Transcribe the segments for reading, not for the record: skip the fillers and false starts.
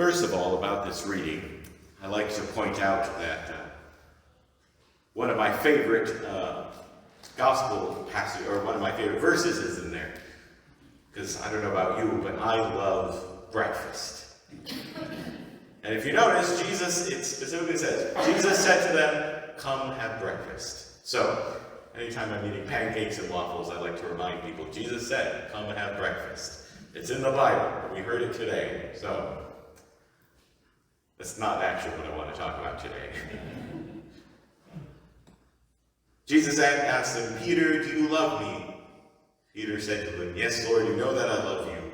First of all, about this reading, I like to point out that one of my favorite gospel passages, or one of my favorite verses is in there. Because I don't know about you, but I love breakfast. And if you notice, Jesus, it specifically says, Jesus said to them, "Come have breakfast." So, anytime I'm eating pancakes and waffles, I like to remind people, Jesus said, "Come have breakfast." It's in the Bible. We heard it today. So, that's not actually what I want to talk about today. Jesus asked him, "Peter, do you love me?" Peter said to him, "Yes, Lord, you know that I love you."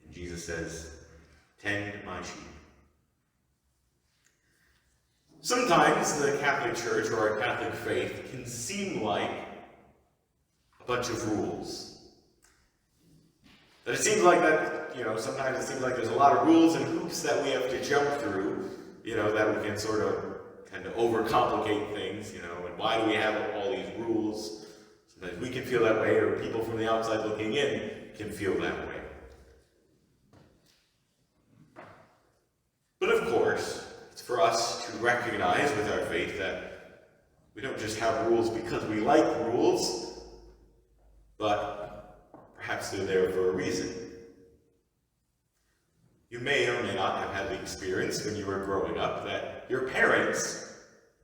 And Jesus says, "Tend my sheep." Sometimes the Catholic Church or our Catholic faith can seem like a bunch of rules. That it seems like that, sometimes it seems like there's a lot of rules and hoops that we have to jump through, that we can sort of kind of overcomplicate things, and why do we have all these rules? Sometimes we can feel that way, or people from the outside looking in can feel that way. But of course, it's for us to recognize with our faith that we don't just have rules because we like rules, but perhaps they're there for a reason. You may or may not have had the experience when you were growing up that your parents,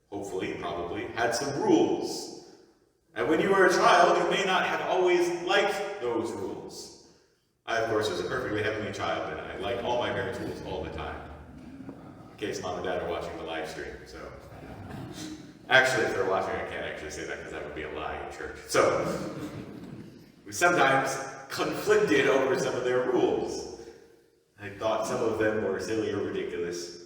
hopefully, probably, had some rules. And when you were a child, you may not have always liked those rules. I, of course, was a perfectly heavenly child, and I liked all my parents' rules all the time. In case Mom and Dad are watching the live stream, so. Actually, if they're watching, I can't actually say that because that would be a lie in church. So, we sometimes conflicted over some of their rules. I thought some of them were silly or ridiculous.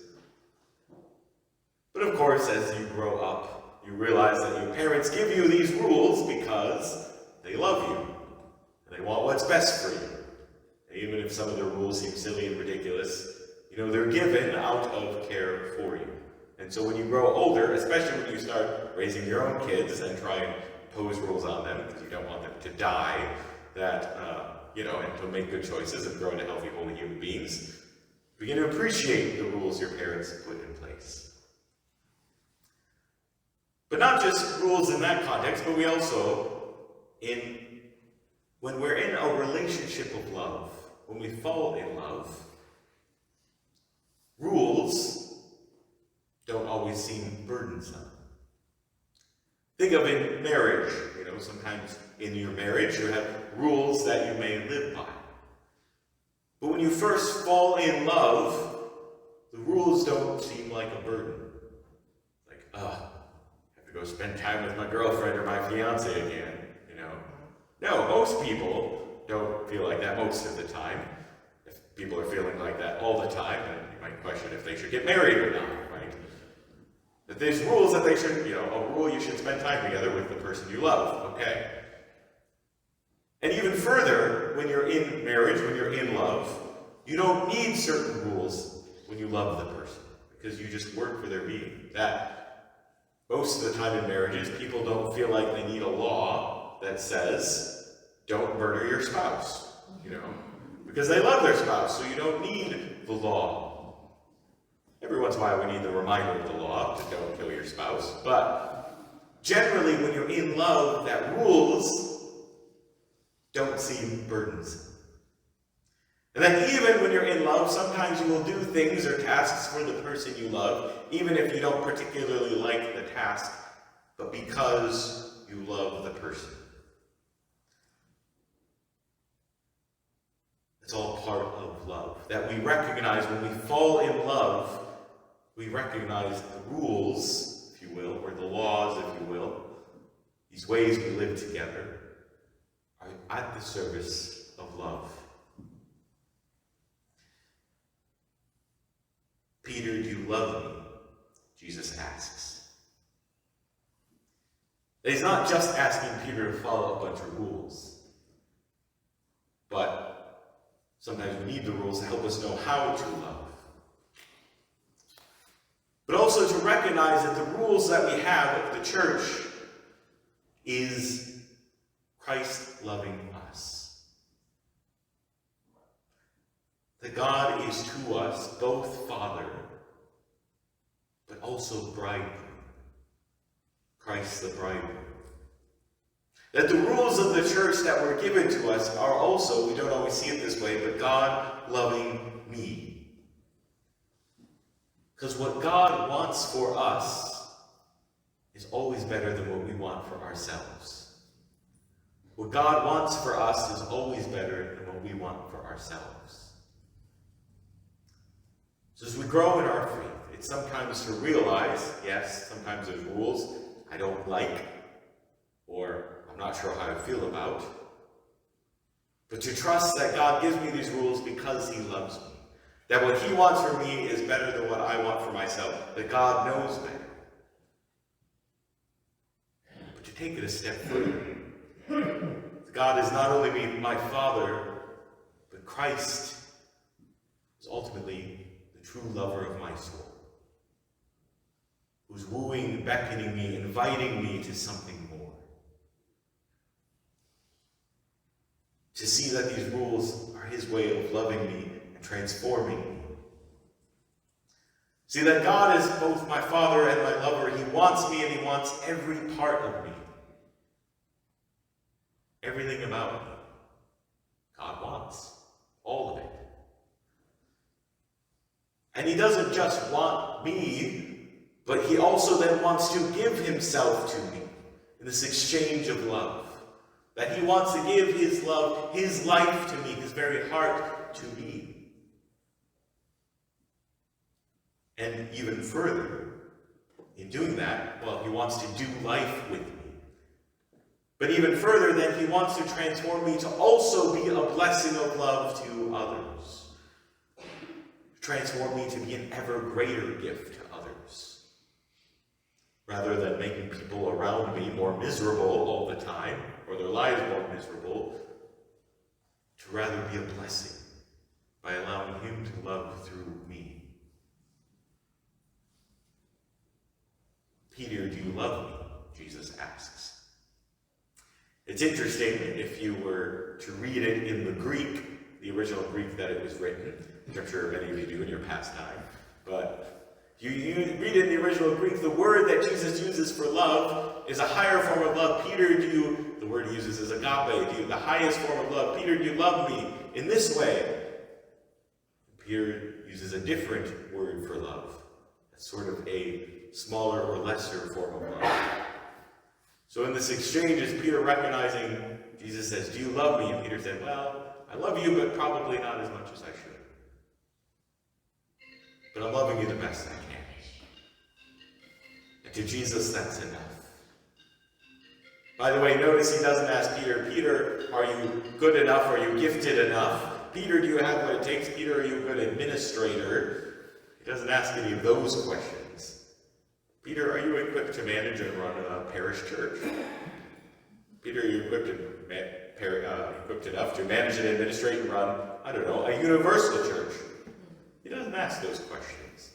But of course, as you grow up, you realize that your parents give you these rules because they love you. And they want what's best for you. And even if some of the rules seem silly and ridiculous, they're given out of care for you. And so when you grow older, especially when you start raising your own kids and try and impose rules on them because you don't want them to die, and to make good choices and grow into healthy, holy human beings, begin to appreciate the rules your parents put in place. But not just rules in that context, but we also, when we're in a relationship of love, when we fall in love, rules don't always seem burdensome. Think of in marriage, sometimes in your marriage you have rules that you may live by. But when you first fall in love, the rules don't seem like a burden. Like, I have to go spend time with my girlfriend or my fiance again, No, most people don't feel like that most of the time. If people are feeling like that all the time, then you might question if they should get married or not, right? That there's rules that they should, a rule you should spend time together with the person you love, okay. And even further, when you're in marriage, when you're in love, you don't need certain rules when you love the person, because you just work for their being. That, most of the time in marriages, people don't feel like they need a law that says, don't murder your spouse, because they love their spouse, so you don't need the law. Every once in a while we need the reminder of the law to don't kill your spouse, but generally when you're in love, that rules don't seem burdensome. And then even when you're in love, sometimes you will do things or tasks for the person you love, even if you don't particularly like the task, but because you love the person. It's all part of love. That we recognize when we fall in love, we recognize the rules, if you will, or the laws, if you will, these ways we live together, are at the service of love. Peter, do you love me? Jesus asks. He's not just asking Peter to follow a bunch of rules, but sometimes we need the rules to help us know how to love. But also to recognize that the rules that we have at the church is Christ loving us. that God is to us both Father, but also bridegroom. Christ the bridegroom. That the rules of the church that were given to us are also, we don't always see it this way, but God loving me. Because what God wants for us is always better than what we want for ourselves. What God wants for us is always better than what we want for ourselves. So as we grow in our faith, it's sometimes to realize, yes, sometimes there's rules I don't like, or I'm not sure how I feel about, but to trust that God gives me these rules because he loves me. That what he wants for me is better than what I want for myself. That God knows better. But to take it a step further, God is not only my Father, but Christ is ultimately the true lover of my soul, who's wooing, beckoning me, inviting me to something more. To see that these rules are his way of loving me and transforming me. See that God is both my Father and my lover. He wants me and he wants every part of me. Everything about me. God wants all of it. And he doesn't just want me, but he also then wants to give himself to me in this exchange of love. That he wants to give his love, his life to me, his very heart to me. And even further, in doing that, well, he wants to do life with me. But even further, then he wants to transform me to also be a blessing of love to others. Transform me to be an ever greater gift to others. Rather than making people around me more miserable all the time, or their lives more miserable, to rather be a blessing by allowing him to love through me. Peter, do you love me? Jesus asks. It's interesting if you were to read it in the Greek, the original Greek that it was written, which I'm sure many of you do in your pastime, but you read it in the original Greek, the word that Jesus uses for love is a higher form of love. Peter, the word he uses is agape, the highest form of love. Peter, do you love me in this way? Peter uses a different word for love, sort of a smaller or lesser form of love. So in this exchange, is Peter recognizing, Jesus says, do you love me? And Peter said, well, I love you, but probably not as much as I should. But I'm loving you the best I can. And to Jesus, that's enough. By the way, notice he doesn't ask Peter, Peter, are you good enough? Are you gifted enough? Peter, do you have what it takes? Peter, are you a good administrator? He doesn't ask any of those questions. Peter, are you equipped to manage and run a parish church? Peter, are you equipped enough to manage and administrate and run, I don't know, a universal church? He doesn't ask those questions.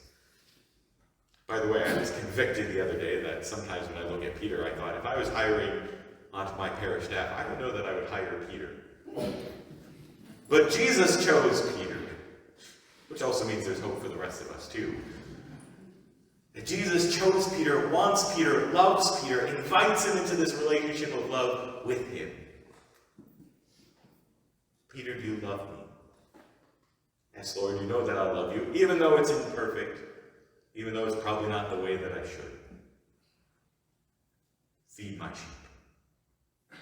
By the way, I was convicted the other day that sometimes when I look at Peter, I thought, if I was hiring onto my parish staff, I don't know that I would hire Peter. But Jesus chose Peter, which also means there's hope for the rest of us too. That Jesus chose Peter, wants Peter, loves Peter, invites him into this relationship of love with him. Peter, do you love me? Yes, Lord, you know that I love you, even though it's imperfect, even though it's probably not the way that I should. Feed my sheep.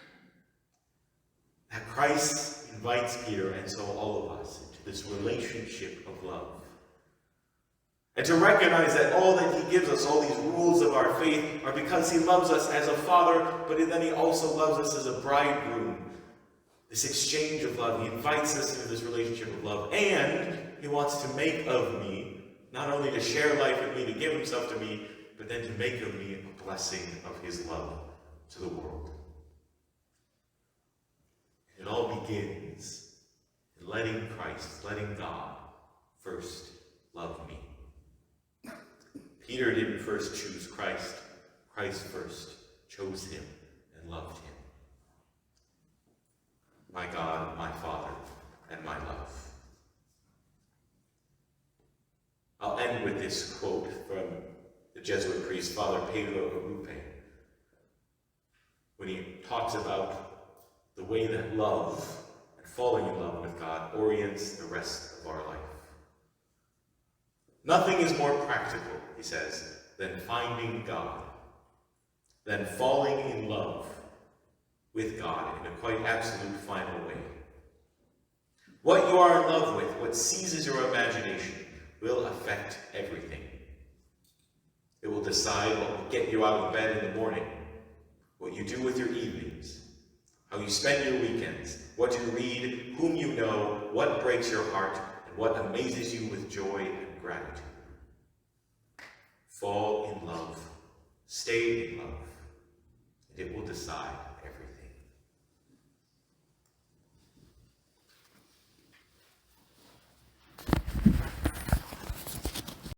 That Christ invites Peter, and so all of us, into this relationship of love. And to recognize that all that he gives us, all these rules of our faith, are because he loves us as a father, but then he also loves us as a bridegroom. This exchange of love. He invites us into this relationship of love. And he wants to make of me, not only to share life with me, to give himself to me, but then to make of me a blessing of his love to the world. It all begins in letting Christ, letting God first love me. Peter didn't first choose Christ. Christ first chose him and loved him. My God, my Father, and my love. end with this quote from the Jesuit priest, Father Pedro Arrupe, when he talks about the way that love and falling in love with God orients the rest of our life. Nothing is more practical, he says, than finding God, than falling in love with God in a quite absolute final way. What you are in love with, what seizes your imagination, will affect everything. It will decide what will get you out of bed in the morning, what you do with your evenings, how you spend your weekends, what you read, whom you know, what breaks your heart, and what amazes you with joy and gratitude. Fall in love, stay in love, and it will decide